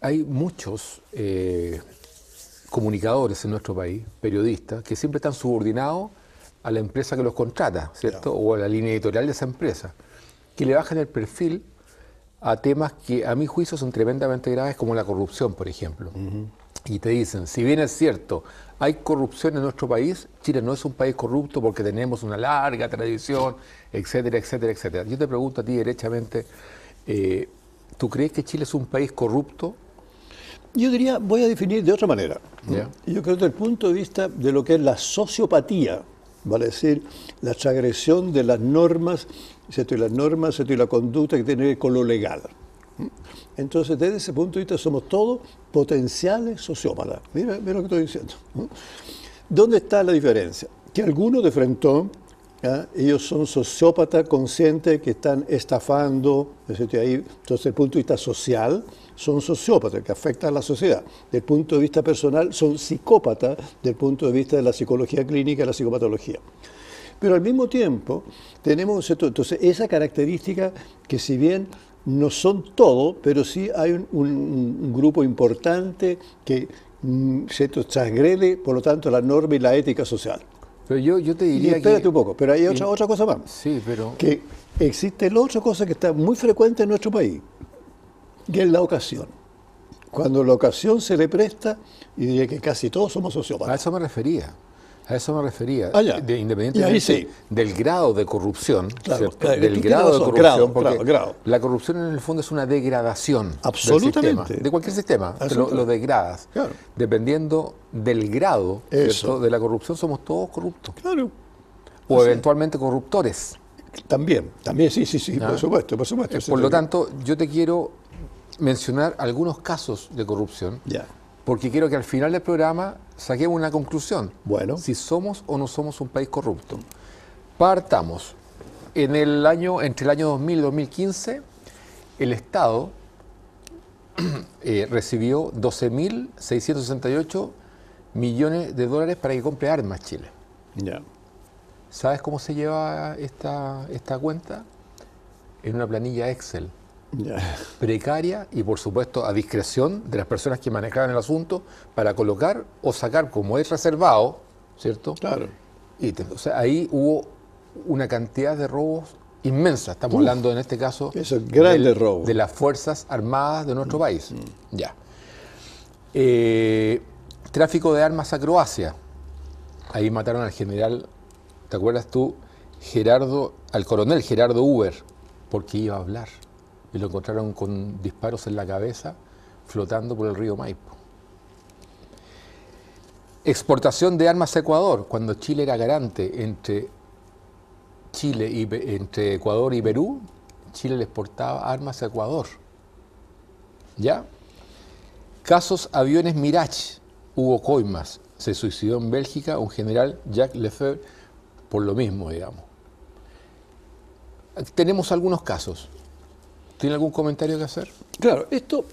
hay muchos comunicadores en nuestro país, periodistas, que siempre están subordinados a la empresa que los contrata, ¿cierto? Yeah. O a la línea editorial de esa empresa, que le bajan el perfil a temas que a mi juicio son tremendamente graves, como la corrupción, por ejemplo. Y te dicen, si bien es cierto, hay corrupción en nuestro país, Chile no es un país corrupto porque tenemos una larga tradición, etcétera, etcétera, etcétera. Yo te pregunto a ti derechamente, ¿tú crees que Chile es un país corrupto? Yo diría, voy a definir de otra manera. Yeah. Yo creo desde el punto de vista de lo que es la sociopatía, vale decir, la transgresión de las normas, ¿cierto? Y las normas, ¿cierto? Y la conducta que tiene que ver con lo legal. Entonces, desde ese punto de vista, somos todos potenciales sociópatas. Mira lo que estoy diciendo. ¿Dónde está la diferencia? Que algunos de frente, ellos son sociópatas conscientes que están estafando, ¿cierto? Ahí, entonces, desde el punto de vista social, son sociópatas que afectan a la sociedad. Desde el punto de vista personal, son psicópatas desde el punto de vista de la psicología clínica y la psicopatología. Pero al mismo tiempo, tenemos, ¿cierto? Entonces, esa característica que si bien no son todos, pero sí hay un grupo importante que ¿cierto? Transgrede, por lo tanto, la norma y la ética social. Pero yo te diría espérate un poco, pero hay otra cosa más. Sí, pero... Que existe la otra cosa que está muy frecuente en nuestro país, que es la ocasión. Cuando la ocasión se le presta, y diría que casi todos somos sociópatas. A eso me refería. Independientemente sí. Del grado de corrupción, claro, ¿cierto? Del grado de corrupción, porque grado. La corrupción en el fondo es una degradación absolutamente del sistema, de cualquier sistema, lo degradas. Claro. Dependiendo del grado, ¿cierto? De la corrupción, somos todos corruptos. Claro. O eventualmente corruptores. También, sí, por supuesto. Por lo tanto, yo te quiero mencionar algunos casos de corrupción. Ya. Porque quiero que al final del programa saquemos una conclusión. Bueno. Si somos o no somos un país corrupto. Partamos. Entre el año 2000 y 2015, el Estado recibió 12.668 millones de dólares para que compre armas Chile. Ya. ¿Sabes cómo se lleva esta cuenta? En una planilla Excel. Ya. Precaria y, por supuesto, a discreción de las personas que manejaban el asunto para colocar o sacar, como es reservado, ¿cierto? Claro. Y ahí hubo una cantidad de robos inmensa. Estamos hablando, en este caso, de las Fuerzas Armadas de nuestro país. Ya. Tráfico de armas a Croacia. Ahí mataron al general, ¿te acuerdas tú? Al coronel Gerardo Uber, porque iba a hablar. Y lo encontraron con disparos en la cabeza, flotando por el río Maipo. Exportación de armas a Ecuador, cuando Chile era garante entre Ecuador y Perú, Chile le exportaba armas a Ecuador. ¿Ya? Casos aviones Mirage, Hugo Coimas, se suicidó en Bélgica un general Jacques Lefebvre por lo mismo, digamos. Tenemos algunos casos. ¿Tiene algún comentario que hacer? Claro, esto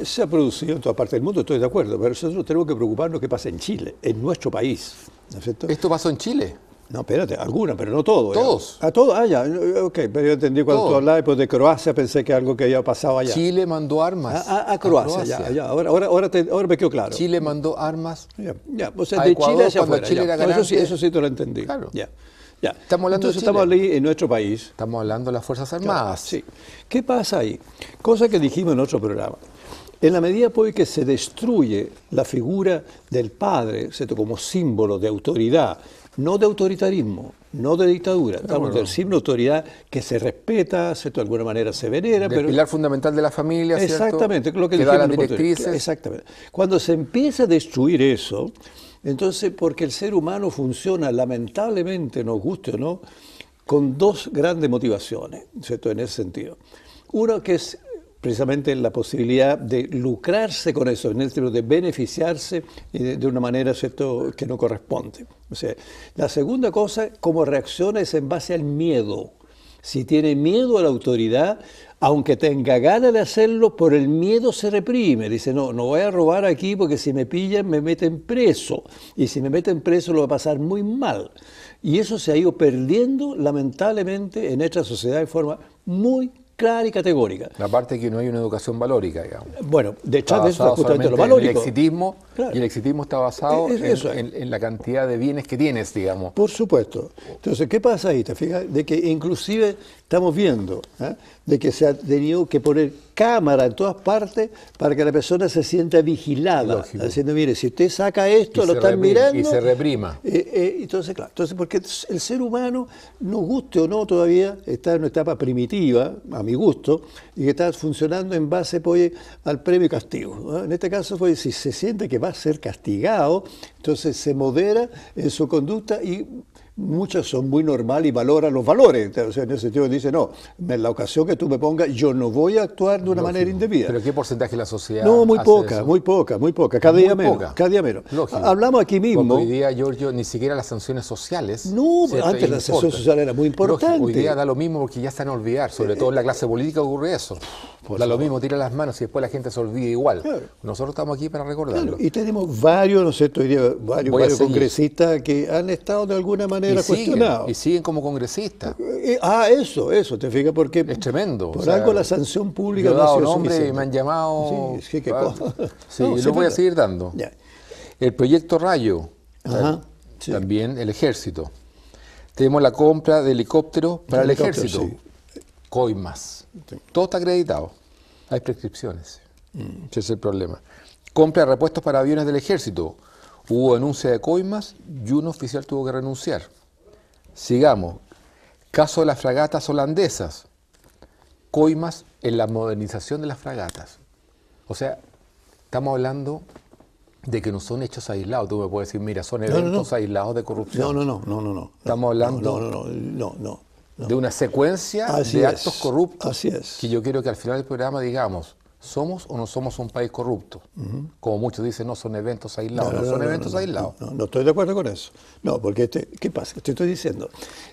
se ha producido en toda parte del mundo, estoy de acuerdo, pero nosotros tenemos que preocuparnos qué pasa en Chile, en nuestro país, ¿no es cierto? ¿Esto pasó en Chile? No, espérate, algunas, pero no todo. ¿Todos? ¿A todos? Ya, ok, pero yo entendí cuando tú hablabas después de Croacia, pensé que algo que había pasado allá. Chile mandó armas a Croacia. Ya. Ahora me quedó claro. Chile mandó armas o sea, de Ecuador, Chile hacia cuando afuera. Chile era ganante. Eso sí te lo entendí. Claro. Ya. Estamos hablando estamos ahí en nuestro país. Estamos hablando de las Fuerzas Armadas. Claro, sí. ¿Qué pasa ahí? Cosa que dijimos en otro programa. En la medida pues, que se destruye la figura del padre, ¿cierto? Como símbolo de autoridad, no de autoritarismo, no de dictadura, estamos del símbolo de autoridad que se respeta, ¿cierto? De alguna manera se venera. El pilar fundamental de la familia, ¿cierto? Exactamente, lo que da las directrices. Exactamente. Cuando se empieza a destruir eso, entonces, porque el ser humano funciona, lamentablemente, nos guste o no, con dos grandes motivaciones, ¿cierto? En ese sentido. Uno que es precisamente la posibilidad de lucrarse con eso, en el sentido de beneficiarse de una manera, ¿cierto?, que no corresponde. O sea, la segunda cosa, cómo reacciona, es en base al miedo. Si tiene miedo a la autoridad, aunque tenga ganas de hacerlo, por el miedo se reprime. Dice, no voy a robar aquí porque si me pillan me meten preso. Y si me meten preso lo va a pasar muy mal. Y eso se ha ido perdiendo lamentablemente en nuestra sociedad de forma muy clara y categórica. La parte que no hay una educación valórica, digamos. Bueno, detrás de eso Basado está justamente lo solamente en el valórico. exitismo, Claro. y el exitismo está basado Eso es. en la cantidad de bienes que tienes, digamos. Por supuesto. Entonces, ¿qué pasa ahí? ¿Te fijas? De que inclusive estamos viendo de que se ha tenido que poner cámara en todas partes para que la persona se sienta vigilada. Lógico. Diciendo, mire, si usted saca esto, Y lo se están mirando. y se reprima. Entonces, claro, porque el ser humano, nos guste o no todavía, está en una etapa primitiva, a mi gusto, y que está funcionando en base pues, al premio y castigo, ¿no? En este caso, pues, si se siente que va a ser castigado, entonces se modera en su conducta y muchos son muy normales y valoran los valores. O sea, en ese sentido dice, no, en la ocasión que tú me pongas, yo no voy a actuar de una manera indebida. ¿Pero qué porcentaje de la sociedad No, muy hace poca, eso? muy poca, muy poca, cada día Muy menos, poca. cada día menos. Lógico. Hablamos aquí mismo. Porque hoy día, Giorgio, ni siquiera las sanciones sociales. No, ¿cierto? antes la sanción social era muy importante. Lógico, hoy día da lo mismo porque ya se han olvidado, sobre todo en la clase política ocurre eso. Da lo mismo, tira las manos y después la gente se olvida igual. Claro. Nosotros estamos aquí para recordarlo. Claro, y tenemos varios, ¿no es cierto? Hoy día varios Voy a seguir. congresistas que han estado de alguna manera cuestionados. Y siguen como congresistas. Eso, te fijas, porque Es tremendo. por o sea, algo la sanción pública yo he no ha dado sido nombre y suficiente. me han llamado. Sí, sí, qué Ah, cosa. sí, No, y sí, lo voy a verdad. seguir dando. Ya. El proyecto Rayo, Ajá, sí. también el ejército. Tenemos la compra de helicópteros para el Helicóptero, ejército. sí. Coimas. Todo está acreditado. Hay prescripciones. Ese es el problema. Compra de repuestos para aviones del ejército. Hubo denuncia de coimas y un oficial tuvo que renunciar. Sigamos. Caso de las fragatas holandesas. Coimas en la modernización de las fragatas. O sea, estamos hablando de que no son hechos aislados. Tú me puedes decir, mira, son eventos aislados de corrupción. No. Estamos hablando No. de una secuencia Así de es, actos corruptos. así es. Que yo quiero que al final del programa digamos, ¿somos o no somos un país corrupto? Como muchos dicen, no son eventos aislados. No, son eventos aislados. No estoy de acuerdo con eso. No, porque, ¿qué pasa? Te estoy diciendo,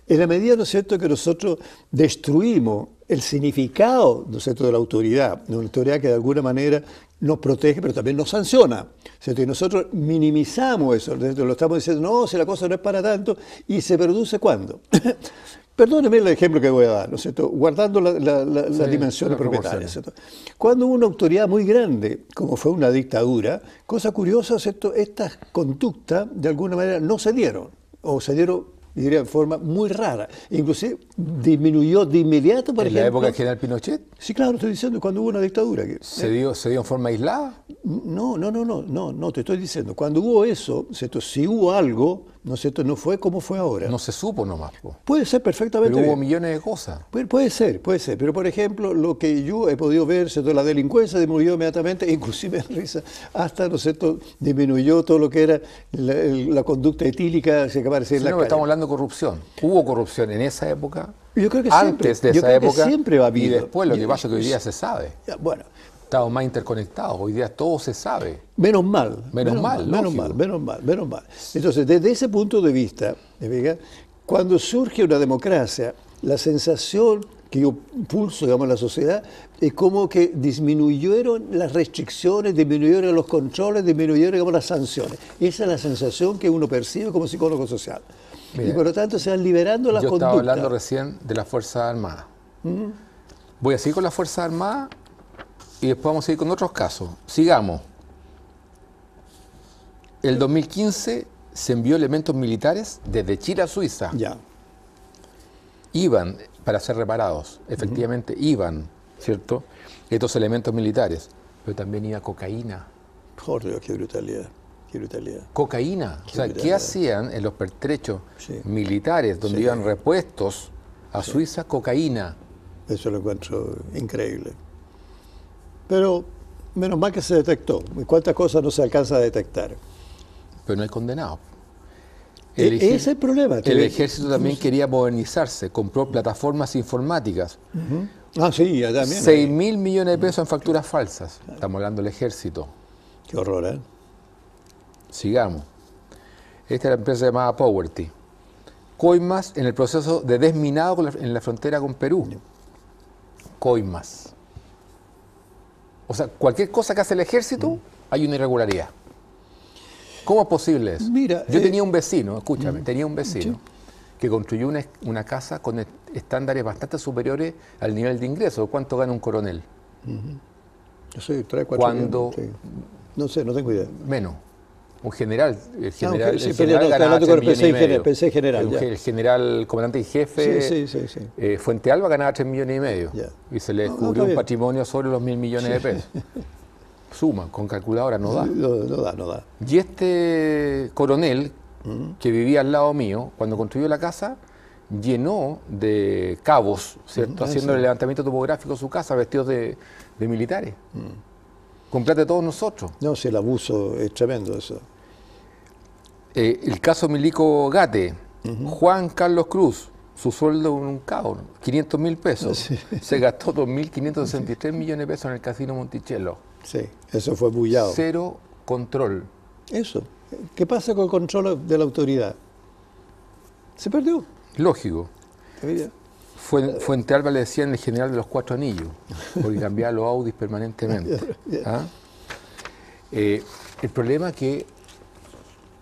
en la medida, ¿no es cierto?, que nosotros destruimos el significado, ¿no es cierto?, de la autoridad, de una autoridad que de alguna manera nos protege, pero también nos sanciona, ¿cierto? Y nosotros minimizamos eso, lo estamos diciendo, no, si la cosa no es para tanto, y se produce ¿cuándo? Perdóneme el ejemplo que voy a dar, ¿no es cierto?, guardando las dimensiones propietarias, ¿cierto? Cuando hubo una autoridad muy grande, como fue una dictadura, cosa curiosa, ¿cierto?, estas conductas de alguna manera no se dieron, o se dieron, diría, de forma muy rara. Inclusive disminuyó de inmediato, por ¿En ejemplo. la época del general Pinochet? Sí, claro, estoy diciendo, cuando hubo una dictadura. ¿Se dio en forma aislada? No, te estoy diciendo, cuando hubo eso, ¿cierto?, si hubo algo, ¿no es cierto?, no fue como fue ahora. No se supo nomás. Puede ser perfectamente Pero hubo bien. millones de cosas. Puede ser, pero por ejemplo, lo que yo he podido ver, ¿cierto?, la delincuencia disminuyó inmediatamente, inclusive risa, hasta, ¿no es cierto?, disminuyó todo lo que era la conducta etílica que aparecía en la No, calle. estamos hablando de corrupción. Hubo corrupción en esa época, Yo creo que antes siempre, de yo esa creo que época, siempre va a y haber. después. Lo que pasa es que hoy día se sabe. Bueno, Estamos más interconectados. Hoy día todo se sabe. menos mal. Menos mal. Entonces, desde ese punto de vista, ¿verdad?, cuando surge una democracia, la sensación que yo pulso, digamos, en la sociedad es como que disminuyeron las restricciones, disminuyeron los controles, disminuyeron, digamos, las sanciones. Esa es la sensación que uno percibe como psicólogo social. Mira, y por lo tanto se van liberando las Yo conductas. estaba hablando recién de las Fuerzas Armadas. Voy a seguir con las Fuerzas Armadas y después vamos a seguir con otros casos. Sigamos. El 2015 se envió elementos militares desde Chile a Suiza. Ya. Iban para ser reparados. Efectivamente, iban, ¿cierto?, estos elementos militares. Pero también iba cocaína. Por Dios, qué brutalidad. Cocaína. O sea, ¿qué hacían en los pertrechos militares donde Sí. iban repuestos a Suiza? Cocaína. Eso lo encuentro increíble. Pero menos mal que se detectó. ¿Cuántas cosas no se alcanza a detectar? Pero no hay condenados. Ese es el problema. El ejército también quería modernizarse, compró plataformas informáticas. Ah, sí, ya también. 6.000 millones de pesos en facturas falsas. Estamos hablando del ejército. Qué horror, ¿eh? Sigamos. Esta es la empresa llamada Powerty. Coimas en el proceso de desminado en la frontera con Perú. Coimas. O sea, cualquier cosa que hace el ejército, hay una irregularidad. ¿Cómo es posible eso? Mira, yo tenía un vecino, escúchame, tenía un vecino que construyó una casa con estándares bastante superiores al nivel de ingreso. ¿Cuánto gana un coronel? Sí, 3, 4 Cuando millones. Sí. No sé, no tengo idea. menos. Un general, el Ok, general, sí, el pero general no, ganaba hablando 3 con millones y medio. pensé general, ya. El general comandante y jefe, Sí. Fuente Alba, ganaba 3 millones y medio. Ya. Y se le No, descubrió está un bien. patrimonio sobre los 1.000 millones de pesos. Suma, con calculadora no da. No da. Y este coronel, que vivía al lado mío, cuando construyó la casa, llenó de cabos, ¿cierto? Haciendo el levantamiento topográfico de su casa, vestidos de militares. Con plata de todos nosotros. No, si el abuso es tremendo eso. El caso Milico Gate, Juan Carlos Cruz, su sueldo un caos, 500.000 pesos. Sí. Se gastó 2.563 millones de pesos en el Casino Monticello. Sí, eso fue bullado. Cero control. Eso. ¿Qué pasa con el control de la autoridad? Se perdió. Lógico. Mira. Fuente Alba le decían el general de los 4 anillos, porque cambiaba los Audis permanentemente. ¿Ah? El problema es que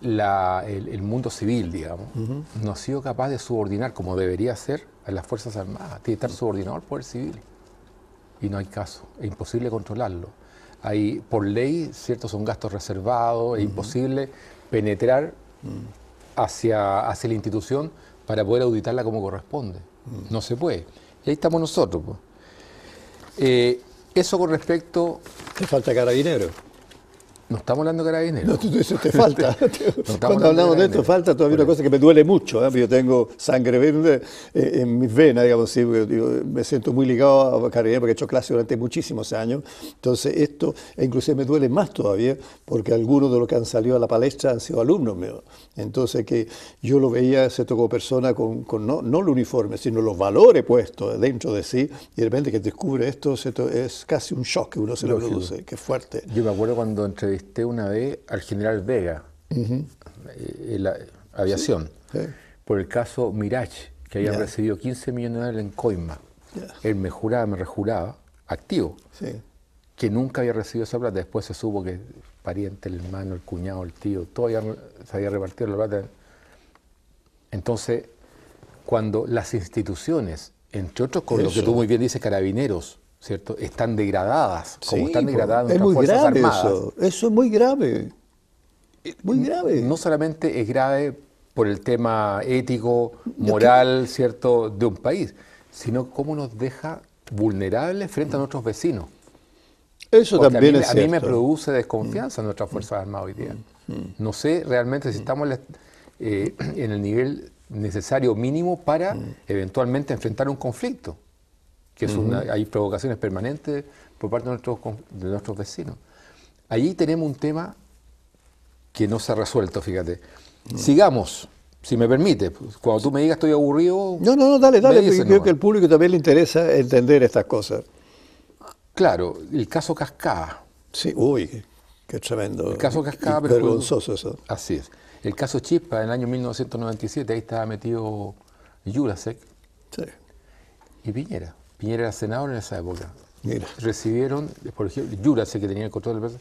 el mundo civil, digamos, no ha sido capaz de subordinar como debería ser a las Fuerzas Armadas. Tiene que estar subordinado al poder civil. Y no hay caso, es imposible controlarlo. Hay, por ley, ciertos son gastos reservados, es imposible penetrar hacia la institución para poder auditarla como corresponde. No se puede. Y ahí estamos nosotros. Pues. Eso con respecto... Te falta carabinero. No estamos hablando de carabineros. No, tú dices, te falta. No Cuando hablamos de esto, falta todavía una cosa que me duele mucho. Yo tengo sangre verde en mis venas, digamos así, porque me siento muy ligado a carabineros porque he hecho clase durante muchísimos años. Entonces, esto inclusive me duele más todavía, porque algunos de los que han salido a la palestra han sido alumnos míos. Entonces, que yo lo veía, ¿cierto?, como persona con no el uniforme, sino los valores puestos dentro de sí, y de repente que descubre esto, ¿cierto?, es casi un shock que uno se le produce, que es fuerte. Yo me acuerdo cuando entrevisté una vez al general Vega, en la aviación, Sí. por el caso Mirage, que habían recibido 15 millones de dólares en coima. Él me rejuraba, activo, que nunca había recibido esa plata. Después se supo que pariente, el hermano, el cuñado, el tío, todo se había repartido la plata. Entonces, cuando las instituciones, entre otros con lo que tú muy bien dices, carabineros, ¿cierto?, están degradadas, como están degradadas nuestras Fuerzas Armadas. Eso es muy grave. Muy grave. No solamente es grave por el tema ético, moral, ¿cierto?, de un país, sino cómo nos deja vulnerables frente a nuestros vecinos. Eso porque también es a cierto. mí me produce desconfianza en nuestras Fuerzas Armadas hoy día. No sé realmente si estamos en el nivel necesario mínimo para eventualmente enfrentar un conflicto, que hay provocaciones permanentes por parte de nuestros vecinos. Allí tenemos un tema que no se ha resuelto, fíjate. Sigamos, si me permite. Cuando tú me digas estoy aburrido... No, dale, porque creo nomás. que al público también le interesa entender estas cosas. Claro, el caso Cascada. Sí, uy, qué tremendo. El caso Cascada, pero vergonzoso eso. Así es. El caso Chispa, en el año 1997, ahí estaba metido Jurasek y Piñera. Piñera era senador en esa época. Mira. Recibieron, por ejemplo, Jurasek, que tenía el control del precio,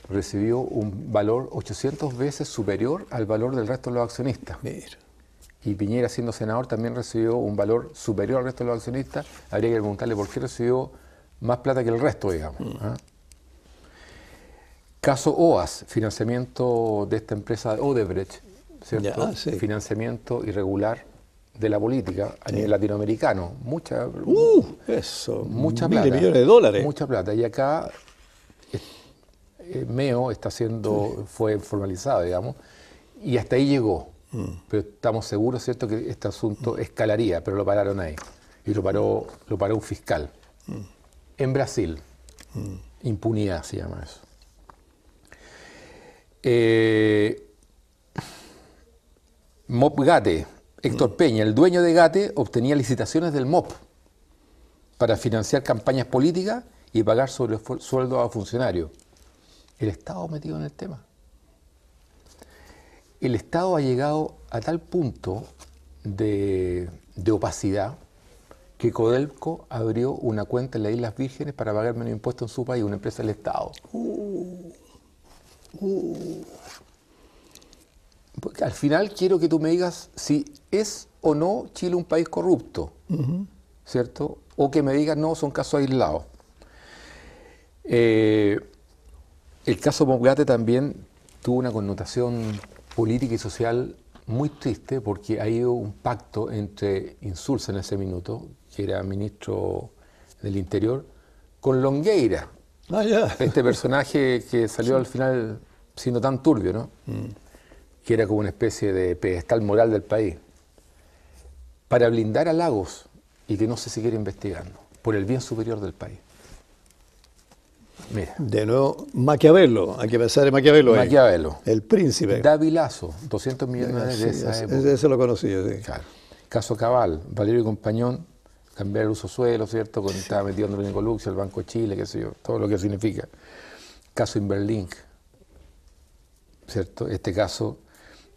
recibió un valor 800 veces superior al valor del resto de los accionistas. Mira. Y Piñera, siendo senador, también recibió un valor superior al resto de los accionistas. Habría que preguntarle por qué recibió más plata que el resto, digamos. Caso OAS, financiamiento de esta empresa Odebrecht, ¿cierto? Financiamiento irregular de la política a nivel latinoamericano. Mucha Mucha plata. Millones de dólares. Mucha plata. Y acá MEO fue formalizado, digamos, y hasta ahí llegó. Pero estamos seguros, ¿cierto?, que este asunto escalaría, pero lo pararon ahí. Y lo paró un fiscal. En Brasil, impunidad se llama eso. MOP Gate, Héctor Peña, el dueño de Gate, obtenía licitaciones del MOP para financiar campañas políticas y pagar sueldos a funcionarios. El Estado metido en el tema. El Estado ha llegado a tal punto de opacidad que Codelco abrió una cuenta en las Islas Vírgenes para pagar menos impuestos en su país, una empresa del Estado. Porque al final quiero que tú me digas si es o no Chile un país corrupto, ¿cierto? O que me digan, no, son casos aislados. El caso Moplate también tuvo una connotación política y social muy triste, porque ha habido un pacto entre Insulza en ese minuto, que era ministro del Interior, con Longueira, este personaje que salió al final siendo tan turbio, ¿no? Que era como una especie de pedestal moral del país, para blindar a Lagos y que no se siguiera investigando, por el bien superior del país. Mira. De nuevo, Maquiavelo, hay que pensar en Maquiavelo. Maquiavelo. El príncipe. Davilazo, 200 millones de esa época. Ese lo conocí yo, sí. Claro. Caso Cabal, Valerio y Compañón, cambiar el uso suelo, ¿cierto? Cuando estaba metido en Nicoluxia, el Banco de Chile, qué sé yo, todo lo que significa. Caso Inverlink, ¿cierto? Este caso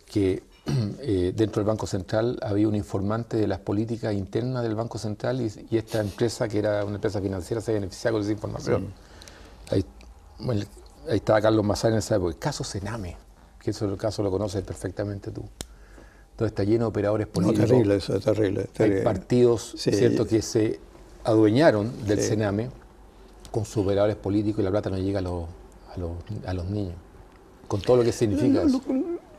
que dentro del Banco Central había un informante de las políticas internas del Banco Central y esta empresa, que era una empresa financiera, se beneficiaba con esa información. Ahí estaba Carlos Mazar en esa época. El caso Sename, que eso el caso lo conoces perfectamente tú. Entonces está lleno de operadores políticos. No, terrible, eso es terrible. Hay partidos, ¿cierto?, que se adueñaron del Sename con sus operadores políticos y la plata no llega a los niños. Con todo lo que significa eso.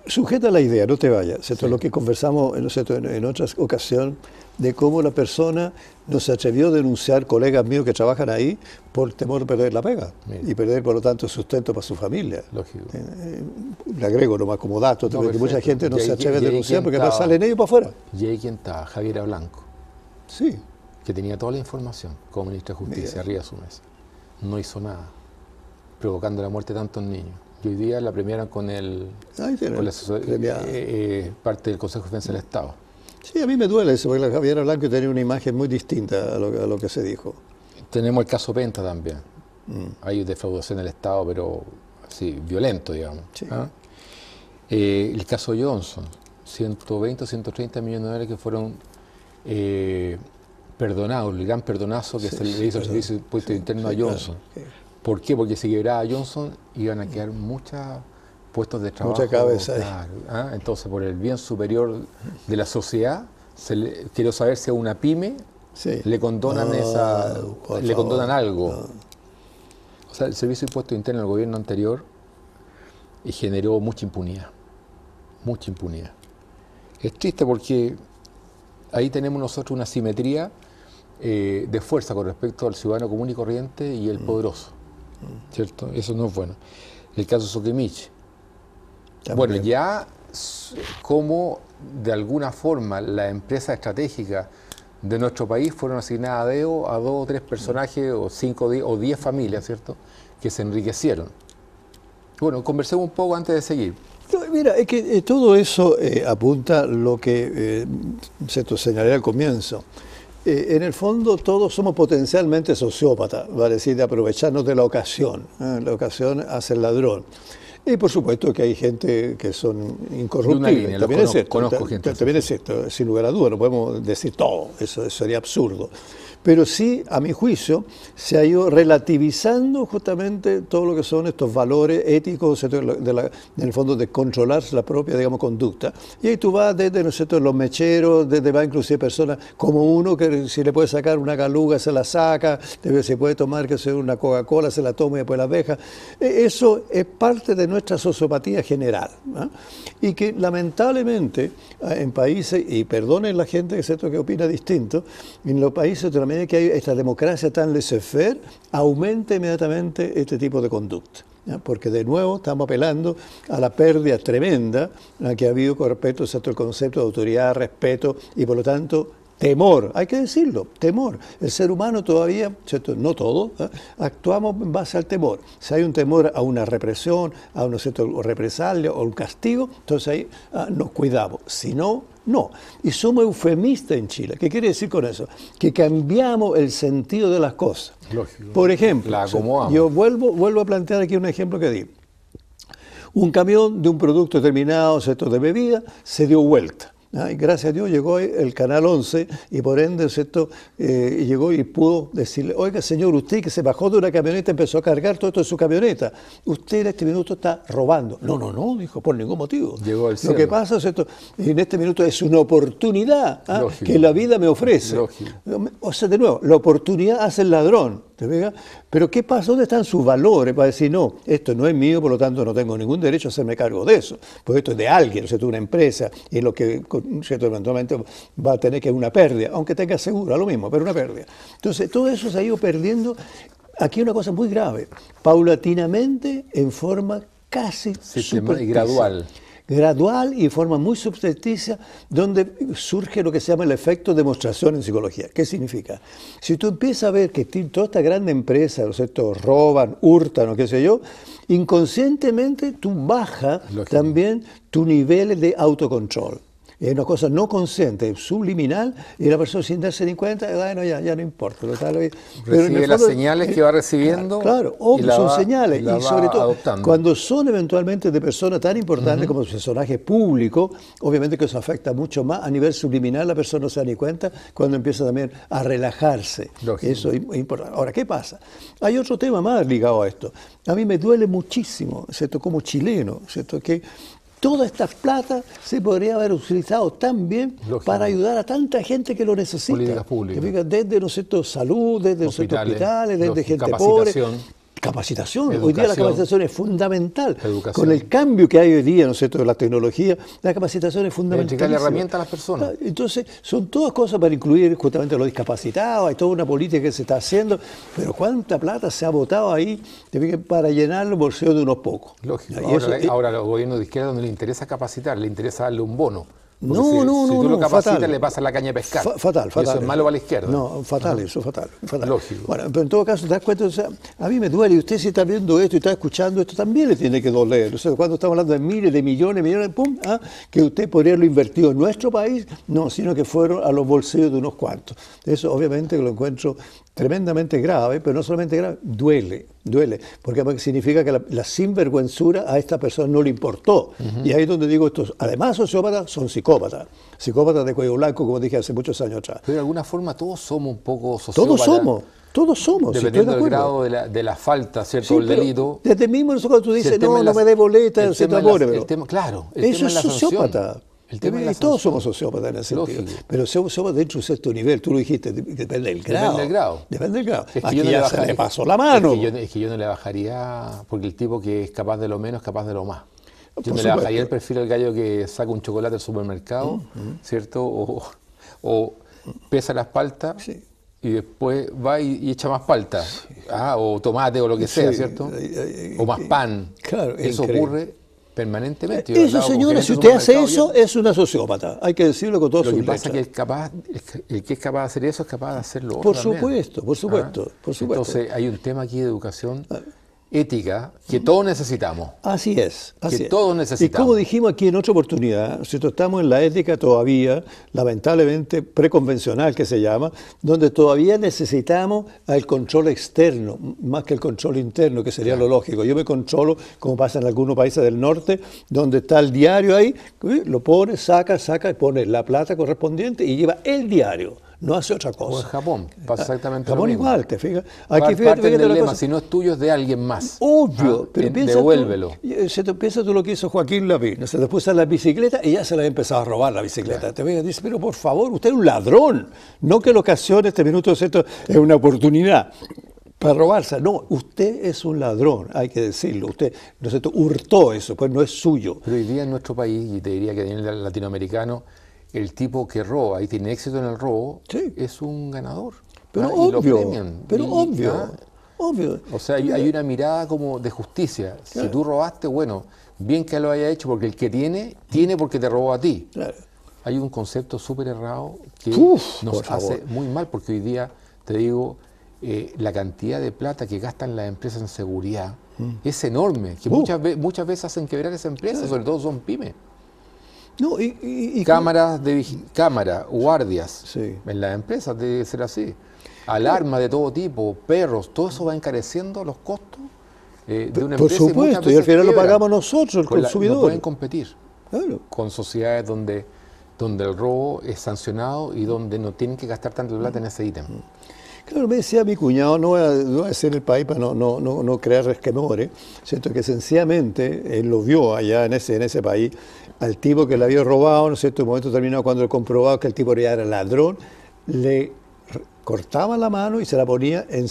Sujeta la idea, no te vayas. ¿Cierto? Lo que conversamos en otras ocasiones, de cómo la persona no se atrevió a denunciar colegas míos que trabajan ahí por temor de perder la pega. Mira. Y perder, por lo tanto, sustento para su familia. Lógico. Le agrego nomás como dato, que mucha gente no se atreve a denunciar porque salen ellos para afuera. Y ahí quien estaba, Javiera Blanco. Sí. Que tenía toda la información como ministra de Justicia arriba de su mesa. No hizo nada, provocando la muerte de tantos niños. Y hoy día la premiaron con parte del Consejo de Defensa del Estado. Sí, a mí me duele eso, porque la Javiera Blanco tenía una imagen muy distinta a lo que se dijo. Tenemos el caso Penta también. Hay defraudación del Estado, pero así, violento, digamos. Sí. ¿Ah? El caso Johnson, 120 o 130 millones de dólares que fueron perdonados, el gran perdonazo que se le hizo al Servicio de Impuestos Internos a Johnson. Claro. ¿Por qué? Porque si quebraba Johnson iban a quedar muchos puestos de trabajo. Mucha cabeza. Claro, ¿ah? Entonces, por el bien superior de la sociedad, quiero saber si a una pyme le condonan le condonan algo. No. O sea, el Servicio de Impuestos Internos del gobierno anterior generó mucha impunidad. Mucha impunidad. Es triste porque ahí tenemos nosotros una asimetría de fuerza con respecto al ciudadano común y corriente y el poderoso. ¿Cierto? Eso no es bueno. El caso Soquimich. Bueno, ya como de alguna forma la empresa estratégica de nuestro país fueron asignadas a dedo a 2 o 3 personajes o 5 o 10 familias, ¿cierto?, que se enriquecieron. Bueno, conversemos un poco antes de seguir. Mira, es que todo eso apunta lo que se te señalé al comienzo. En el fondo todos somos potencialmente sociópatas, vale decir, de aprovecharnos de la ocasión. La ocasión hace el ladrón. Y por supuesto que hay gente que son incorruptibles. También es cierto, también es cierto, sin lugar a dudas, no podemos decir todo, eso sería absurdo. Pero sí, a mi juicio, se ha ido relativizando justamente todo lo que son estos valores éticos, en el fondo de controlar la propia, digamos, conducta. Y ahí tú vas desde, ¿no es cierto?, los mecheros, desde va inclusive personas como uno que si le puede sacar una galuga se la saca, se puede tomar que sea una Coca-Cola, se la toma y después la deja. Eso es parte de nuestra sociopatía general, ¿no? Y que lamentablemente en países, y perdonen la gente que opina distinto, en los países de la medida que hay esta democracia tan laissez-faire, aumenta inmediatamente este tipo de conducta. ¿Ya? Porque de nuevo estamos apelando a la pérdida tremenda que ha habido con respecto al concepto de autoridad, respeto y por lo tanto temor, hay que decirlo, temor. El ser humano todavía, ¿cierto?, no todo, actuamos en base al temor. Si hay un temor a una represión, a una represalia o un castigo, entonces ahí nos cuidamos. Si no, no. Y somos eufemistas en Chile. ¿Qué quiere decir con eso? Que cambiamos el sentido de las cosas. Lógico. Por ejemplo, yo vuelvo a plantear aquí un ejemplo que di. Un camión de un producto determinado, ¿cierto?, de bebida, se dio vuelta. Y gracias a Dios llegó el Canal 11 y por ende, ¿cierto? Llegó y pudo decirle, oiga señor, usted que se bajó de una camioneta empezó a cargar todo esto en su camioneta, usted en este minuto está robando. No, no, no, dijo, por ningún motivo. Llegó al cielo. Lo que pasa, ¿cierto? En este minuto es una oportunidad que la vida me ofrece. Lógico. O sea, de nuevo, la oportunidad hace el ladrón. ¿Te fijas? Pero ¿qué pasa? ¿Dónde están sus valores para decir, no, esto no es mío, por lo tanto no tengo ningún derecho a hacerme cargo de eso? Porque esto es de alguien, ¿cierto? Una empresa, y es lo que, ¿cierto? Eventualmente va a tener que una pérdida, aunque tenga seguro, lo mismo, pero una pérdida. Entonces, todo eso se ha ido perdiendo. Aquí hay una cosa muy grave, paulatinamente, en forma casi gradual. Gradual y de forma muy subrepticia, donde surge lo que se llama el efecto demostración en psicología. ¿Qué significa? Si tú empiezas a ver que toda esta gran empresa, ¿no es cierto?, roban, hurtan o qué sé yo, inconscientemente tú bajas también tu nivel de autocontrol. Es una cosa no consciente, subliminal, y la persona sin darse ni cuenta, bueno, ya no importa. Pero recibe las señales que va recibiendo. Claro, obvio, son señales. Y sobre todo, adoptando. Cuando son eventualmente de personas tan importantes como personajes públicos, obviamente que eso afecta mucho más a nivel subliminal, la persona no se da ni cuenta cuando empieza también a relajarse. Lógico. Eso es importante. Ahora, ¿qué pasa? Hay otro tema más ligado a esto. A mí me duele muchísimo, ¿cierto? Como chileno, ¿cierto? Que toda esta plata se podría haber utilizado también para ayudar a tanta gente que lo necesita. Políticas públicas. Desde, ¿no es cierto?, salud, desde hospitales, desde gente pobre. Capacitación. Educación. Hoy día la capacitación es fundamental. Educación. Con el cambio que hay hoy día, ¿no es cierto?, de la tecnología, la capacitación es fundamental. Entregarle herramientas a las personas. Entonces, son todas cosas para incluir justamente a los discapacitados, hay toda una política que se está haciendo, pero ¿cuánta plata se ha botado ahí para llenar los bolsillos de unos pocos? Lógico. Y ahora a los gobiernos de izquierda no les interesa capacitar, les interesa darle un bono. No, si tú lo capacitas, fatal. Le pasas la caña de pescar. Fatal. Y eso es malo para la izquierda. No, fatal, eso, fatal. Lógico. Bueno, pero en todo caso, te das cuenta, o sea, a mí me duele, y usted si está viendo esto y está escuchando esto, también le tiene que doler. O sea, cuando estamos hablando de miles de millones, que usted podría haberlo invertido en nuestro país, no, sino que fueron a los bolsillos de unos cuantos. Eso obviamente lo encuentro tremendamente grave, pero no solamente grave, duele, porque significa que la sinvergüenzura a esta persona no le importó. Y ahí es donde digo, estos, además sociópatas, son psicópatas de cuello blanco, como dije hace muchos años atrás. Pero de alguna forma todos somos un poco sociópatas. Todos somos. Dependiendo del grado de la falta, ¿cierto? El delito. Desde mismo cuando tú dices, no me dé boleta, claro. Eso es sociópata. Y todos somos sociópatas en ese sentido. Pero somos sociópatas dentro de un cierto nivel, tú lo dijiste, depende del grado. Depende del grado. Es que aquí yo no ya se le pasó la mano. Es que yo no le bajaría, porque el tipo que es capaz de lo menos es capaz de lo más. Yo me le bajaría el perfil al gallo que saca un chocolate del supermercado, ¿cierto? O pesa las paltas y después va y echa más palta. O tomate o lo que sea, ¿cierto? O más pan. Claro, eso ocurre permanentemente. Eso, señora, si usted hace eso, es una sociópata. Hay que decirlo con todo su letras. Lo que pasa es que el que es capaz de hacer eso es capaz de hacerlo otro. Por supuesto. Entonces, hay un tema aquí de educación ética que todos necesitamos. Así es. Todos necesitamos. Y como dijimos aquí en otra oportunidad, ¿cierto? Estamos en la ética todavía, lamentablemente preconvencional que se llama, donde todavía necesitamos el control externo, más que el control interno, que sería lo lógico. Yo me controlo, como pasa en algunos países del norte, donde está el diario ahí, lo pone, saca y pone la plata correspondiente y lleva el diario. No hace otra cosa. O en Japón pasa exactamente Japón lo mismo. Igual, ¿te fijas? Aquí parte del lema, si no es tuyo, es de alguien más. Obvio, pero devuélvelo. Piensa tú lo que hizo Joaquín Lavín. Se después a la bicicleta y ya se le ha empezado a robar la bicicleta. Claro. Te fijas, dice, pero por favor, usted es un ladrón. No que lo ocasione este minuto, ¿cierto? Es una oportunidad para robarse. No, usted es un ladrón, hay que decirlo. Usted, ¿no es cierto?, hurtó eso, pues no es suyo. Pero hoy día en nuestro país, y te diría que en el latinoamericano, el tipo que roba y tiene éxito en el robo es un ganador. Pero obvio. O sea, hay una mirada como de justicia. Si tú robaste, bueno, bien que lo haya hecho, porque el que tiene porque te robó a ti. Claro. Hay un concepto súper errado que nos hace muy mal, porque hoy día, te digo, la cantidad de plata que gastan las empresas en seguridad es enorme, que muchas veces hacen quebrar esa empresa, sobre todo son pymes. No, y cámaras, guardias en las empresas debe ser así. Alarmas de todo tipo, perros, todo eso va encareciendo los costos de una empresa. Por supuesto, y al final lo pagamos nosotros, el consumidor. No pueden competir con sociedades donde donde el robo es sancionado y donde no tienen que gastar tanta plata en ese ítem. Claro, me decía mi cuñado, no voy a decir el país para no crear resquemores, ¿cierto? Que sencillamente él lo vio allá en ese país, al tipo que le había robado, ¿no es cierto? En un momento determinado, cuando él comprobaba que el tipo ya era ladrón, le cortaba la mano y se la ponía en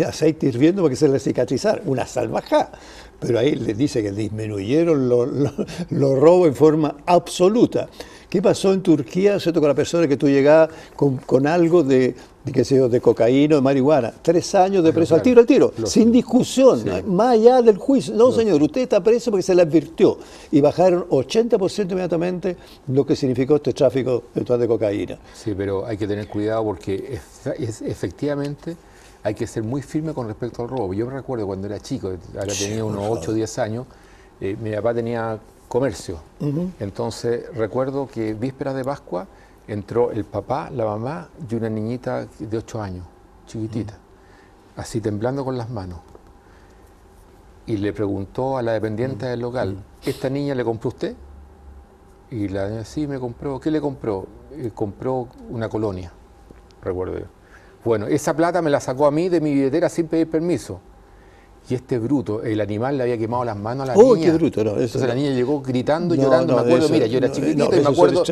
aceite hirviendo para que se le cicatrizara. Una salvajada. Pero ahí le dice que disminuyeron los robos en forma absoluta. ¿Qué pasó en Turquía, ¿cierto? Con la persona que tú llegabas con algo qué sé yo, de cocaína o de marihuana? 3 años de preso, claro. al tiro, sin discusión, sí. Más allá del juicio. No, señor, usted está preso porque se le advirtió. Y bajaron 80% inmediatamente lo que significó este tráfico de cocaína. Sí, pero hay que tener cuidado porque efectivamente hay que ser muy firme con respecto al robo. Yo me recuerdo cuando era chico, ahora tenía unos 8 o 10 años, mi papá tenía comercio. Entonces recuerdo que vísperas de Pascua entró el papá, la mamá y una niñita de 8 años, chiquitita, así temblando con las manos. Y le preguntó a la dependiente del local, ¿esta niña le compró usted? Y la niña, sí, me compró. ¿Qué le compró? Compró una colonia, recuerdo yo. Bueno, esa plata me la sacó a mí de mi billetera sin pedir permiso. Y este bruto, el animal le había quemado las manos a la niña. ¡Qué bruto! No, entonces la niña llegó gritando, llorando. Me acuerdo, mira, yo era chiquitito y me acuerdo.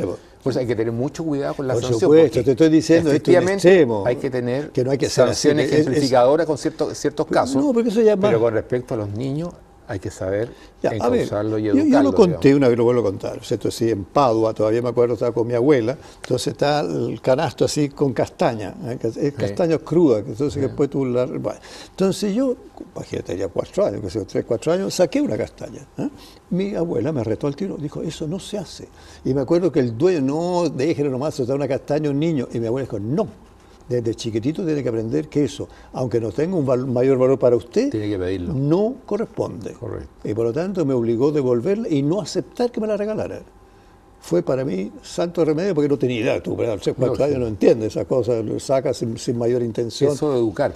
Por eso hay que tener mucho cuidado con la sanción. Por supuesto, te estoy diciendo, efectivamente hay que tener que no hay que sanciones ejemplificadoras con ciertos casos. No, porque eso ya pero con respecto a los niños, hay que saber encauzarlo y Yo educarlo. lo conté una vez, lo vuelvo a contar, ¿cierto? Sí, en Padua, todavía me acuerdo, estaba con mi abuela, entonces está el canasto así con castaña, castaña cruda, entonces después tú bueno. Entonces yo, imagínate, tenía 4 años, 3, 4 años, saqué una castaña. Mi abuela me retó al tiro, dijo, eso no se hace. Y me acuerdo que el dueño, no, déjelo nomás soltar una castaña a un niño, y mi abuela dijo, no. Desde chiquitito tiene que aprender que eso, aunque no tenga un mayor valor para usted, tiene que pedirlo. No corresponde. Correcto. Y por lo tanto me obligó a devolverla y no aceptar que me la regalara. Fue para mí santo remedio porque no tenía idea. Tú, a los 3, 4 años no entiendes esas cosas, lo sacas sin mayor intención. Eso de educar.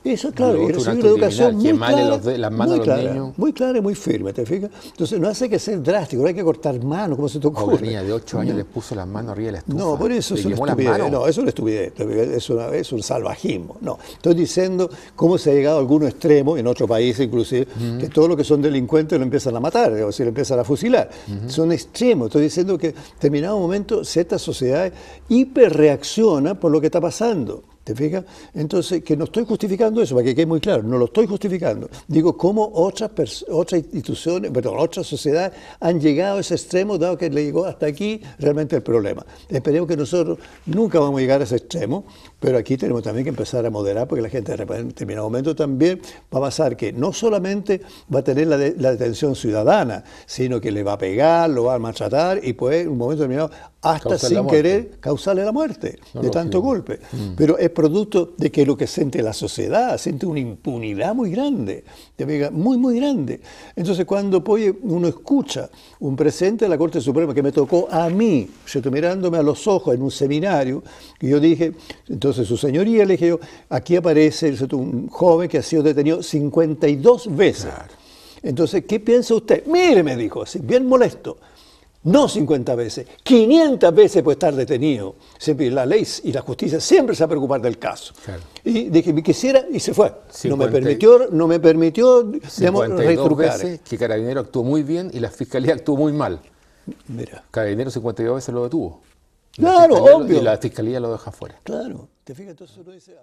Eso, claro, y recibir una educación muy clara, las manos muy, de los niños. Muy clara y muy firme, ¿te fijas? Entonces no hace que ser drástico, no hay que cortar manos, como se te ocurre. Una niña de 8 años les puso las manos arriba de la estufa. No, por eso es una estupidez. No, es una estupidez, es un salvajismo. No, estoy diciendo cómo se ha llegado a algunos extremos, en otros países inclusive, que todos los que son delincuentes lo empiezan a matar, o sea, lo empiezan a fusilar. Son extremos. Estoy diciendo que en determinado momento ciertas sociedades hiperreaccionan por lo que está pasando. ¿Te fijas? Entonces, que no estoy justificando eso, para que quede muy claro, no lo estoy justificando. Digo, cómo otras instituciones, otras sociedades han llegado a ese extremo, dado que le llegó hasta aquí realmente el problema. Esperemos que nosotros nunca vamos a llegar a ese extremo, pero aquí tenemos también que empezar a moderar, porque la gente en determinado momento también va a pasar que no solamente va a tener la detención ciudadana, sino que le va a pegar, lo va a maltratar y puede en un momento determinado hasta sin querer causarle la muerte de tanto golpe. Pero es producto de que lo que siente la sociedad, siente una impunidad muy grande, muy, muy grande. Entonces cuando uno escucha un presidente de la Corte Suprema que me tocó a mí, mirándome a los ojos en un seminario, y yo dije, entonces su señoría, le dije yo, aquí aparece un joven que ha sido detenido 52 veces. Claro. Entonces, ¿qué piensa usted? Mire, me dijo, así, bien molesto. No 50 veces, 500 veces puede estar detenido. Siempre la ley y la justicia siempre se va a preocupar del caso. Claro. Y dije, me quisiera y se fue. 50, no me permitió digamos, retrucar. Veces que Carabinero actuó muy bien y la Fiscalía actuó muy mal. Mira. Carabinero 52 veces lo detuvo. Claro, obvio. Y la Fiscalía lo deja fuera. Claro. ¿Te fijas? Entonces uno dice...